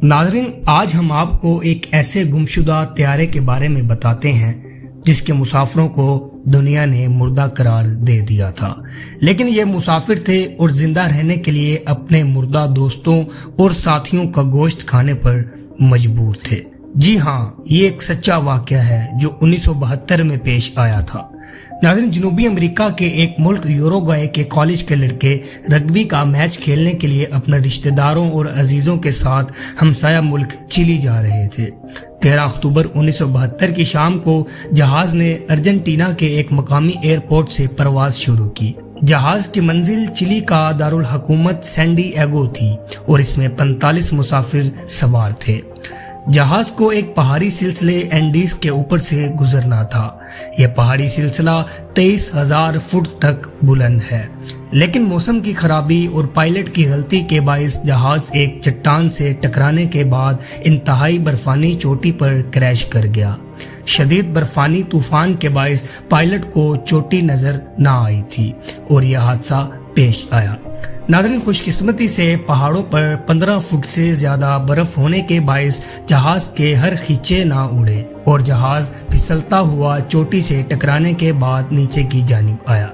नाज़रीन, आज हम आपको एक ऐसे गुमशुदा त्यारे के बारे में बताते हैं जिसके मुसाफिरों को दुनिया ने मुर्दा करार दे दिया था, लेकिन ये मुसाफिर थे और जिंदा रहने के लिए अपने मुर्दा दोस्तों और साथियों का गोश्त खाने पर मजबूर थे। जी हाँ, ये एक सच्चा वाकया है जो 1972 में पेश आया था। नाज़रीन, जनूबी अमेरिका के एक मुल्क यूरुग्वे के कॉलेज के लड़के रग्बी का मैच खेलने के लिए अपने रिश्तेदारों और अजीजों के साथ हमसाया मुल्क चिली जा रहे थे। 13 अक्टूबर 1972 की शाम को जहाज ने अर्जेंटीना के एक मकामी एयरपोर्ट से परवाज शुरू की। जहाज की मंजिल चिली का दारुल हुकूमत सैन डिएगो थी और इसमें 45 मुसाफिर सवार थे। जहाज को एक पहाड़ी सिलसिले एंडीज के ऊपर से गुजरना था। यह पहाड़ी सिलसिला 23,000 फुट तक बुलंद है, लेकिन मौसम की खराबी और पायलट की गलती के बायस जहाज एक चट्टान से टकराने के बाद इंतहाई बर्फानी चोटी पर क्रैश कर गया। शदीद बर्फानी तूफान के बायस पायलट को चोटी नजर न आई थी और यह हादसा पेश आया। नाज़रीन, खुशकिस्मती से पहाड़ों पर 15 फुट से ज्यादा बर्फ होने के बायस जहाज के हर खींचे ना उड़े और जहाज फिसलता हुआ चोटी से टकराने के बाद नीचे की जानिब आया।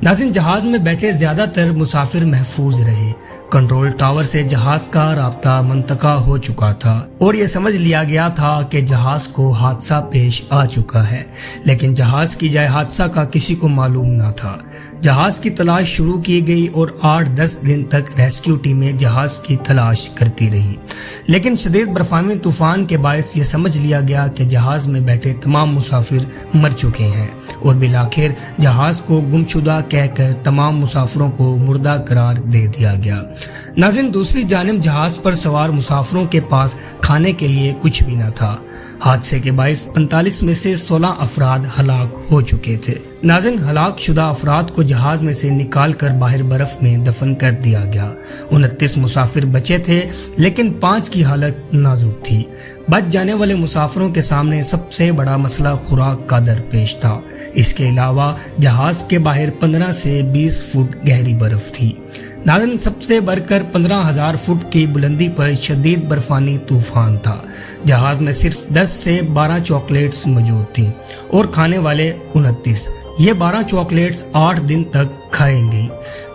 नाज़रीन, जहाज में बैठे ज्यादातर मुसाफिर महफूज रहे। कंट्रोल टावर से जहाज का राब्ता मुंतका हो चुका था और यह समझ लिया गया था कि जहाज को हादसा पेश आ चुका है, लेकिन जहाज की जाए हादसा का किसी को मालूम न था। जहाज की तलाश शुरू की गई और 8-10 दिन तक रेस्क्यू टीमें जहाज की तलाश करती रही, लेकिन शदीद बर्फानी तूफान के बायस ये समझ लिया गया कि जहाज में बैठे तमाम मुसाफिर मर चुके हैं और बिलाखिर जहाज को गुमशुदा कहकर तमाम मुसाफिरों को मुर्दा करार दे दिया गया। नाज़रीन, दूसरी जानिब जहाज पर सवार मुसाफिरों के पास खाने के लिए कुछ भी न था। हादसे के बायस 45 में से 16 अफराद हलाक हो चुके थे। नाज़रीन, हलाक शुदा अफराद को जहाज में से निकाल कर बाहर बर्फ में दफन कर दिया गया। 29 मुसाफिर बचे थे, लेकिन 5 की हालत नाजुक थी। बच जाने वाले मुसाफिरों के सामने सबसे बड़ा मसला खुराक का दरपेश था। इसके अलावा जहाज के बाहर 15 से 20 फुट गहरी बर्फ थी। नाज़रीन, सबसे बढ़कर 15,000 फुट की बुलंदी पर शदीद बर्फानी तूफान था। जहाज में सिर्फ 10 से 12 चॉकलेट्स मौजूद थी और खाने वाले 29। ये 12 चॉकलेट्स 8 दिन तक खाएंगी।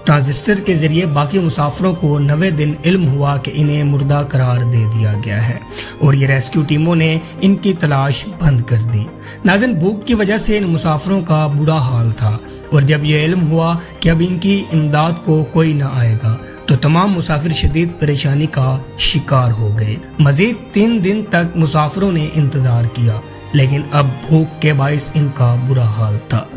ट्रांजिस्टर के जरिए बाकी मुसाफिरों को 90 दिन इल्म हुआ कि इन्हें मुर्दा करार दे दिया गया है और ये रेस्क्यू टीमों ने इनकी तलाश बंद कर दी। नाज़रीन, भूख की वजह से इन मुसाफिरों का बुरा हाल था और जब यह इल्म हुआ कि अब इनकी इमदाद को कोई न आएगा तो तमाम मुसाफिर शदीद परेशानी का शिकार हो गए। मजीद 3 दिन तक मुसाफिरों ने इंतजार किया, लेकिन अब भूख के बायस इनका बुरा हाल था।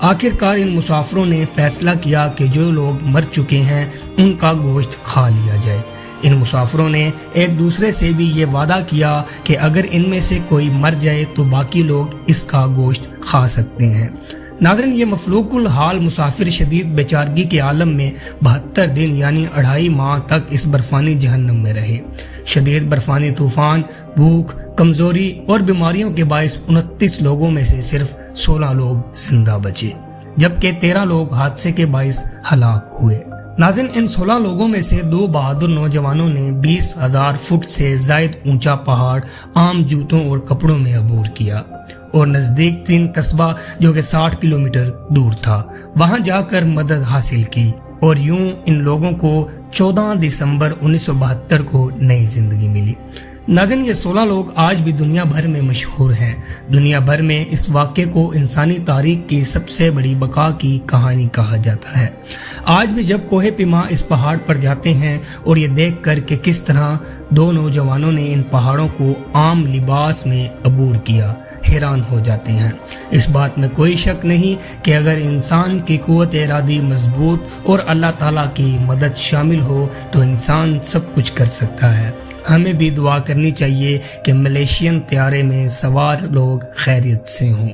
आखिरकार इन मुसाफिरों ने फैसला किया कि जो लोग मर चुके हैं उनका गोश्त खा लिया जाए। इन मुसाफिरों ने एक दूसरे से भी ये वादा किया कि अगर इनमें से कोई मर जाए तो बाकी लोग इसका गोश्त खा सकते हैं। नाज़रीन, ये मफलूकुल हाल मुसाफिर शदीद बेचारगी के आलम में 72 दिन यानी 2.5 माह तक इस बर्फानी जहन्नम में रहे। शदीद बर्फानी तूफान, भूख, कमजोरी और बीमारियों के बायस 29 लोगों में से सिर्फ 16 लोग जिंदा बचे, जबकि 13 लोग हादसे के बायस हलाक हुए। नाज़रीन, इन 16 लोगों में से 2 बहादुर नौजवानों ने 20,000 फुट से जायद ऊंचा पहाड़ आम जूतों और कपड़ों में अबूर किया और नजदीक 3 कस्बा जो कि 60 किलोमीटर दूर था वहां जाकर मदद हासिल की और यूं इन लोगों को 14 दिसंबर 1972 को नई जिंदगी मिली। नाज़रीन, ये 16 लोग आज भी दुनिया भर में मशहूर हैं। दुनिया भर में इस वाक़े को इंसानी तारीख की सबसे बड़ी बका की कहानी कहा जाता है। आज भी जब कोहे पिमा इस पहाड़ पर जाते हैं और ये देख कर कि किस तरह 2 नौजवानों ने इन पहाड़ों को आम लिबास में अबूर किया, हैरान हो जाते हैं। इस बात में कोई शक नहीं कि अगर इंसान की कुव्वत इरादी मजबूत और अल्लाह ताला की मदद शामिल हो तो इंसान सब कुछ कर सकता है। हमें भी दुआ करनी चाहिए कि मलेशियन त्यारे में सवार लोग खैरियत से हों।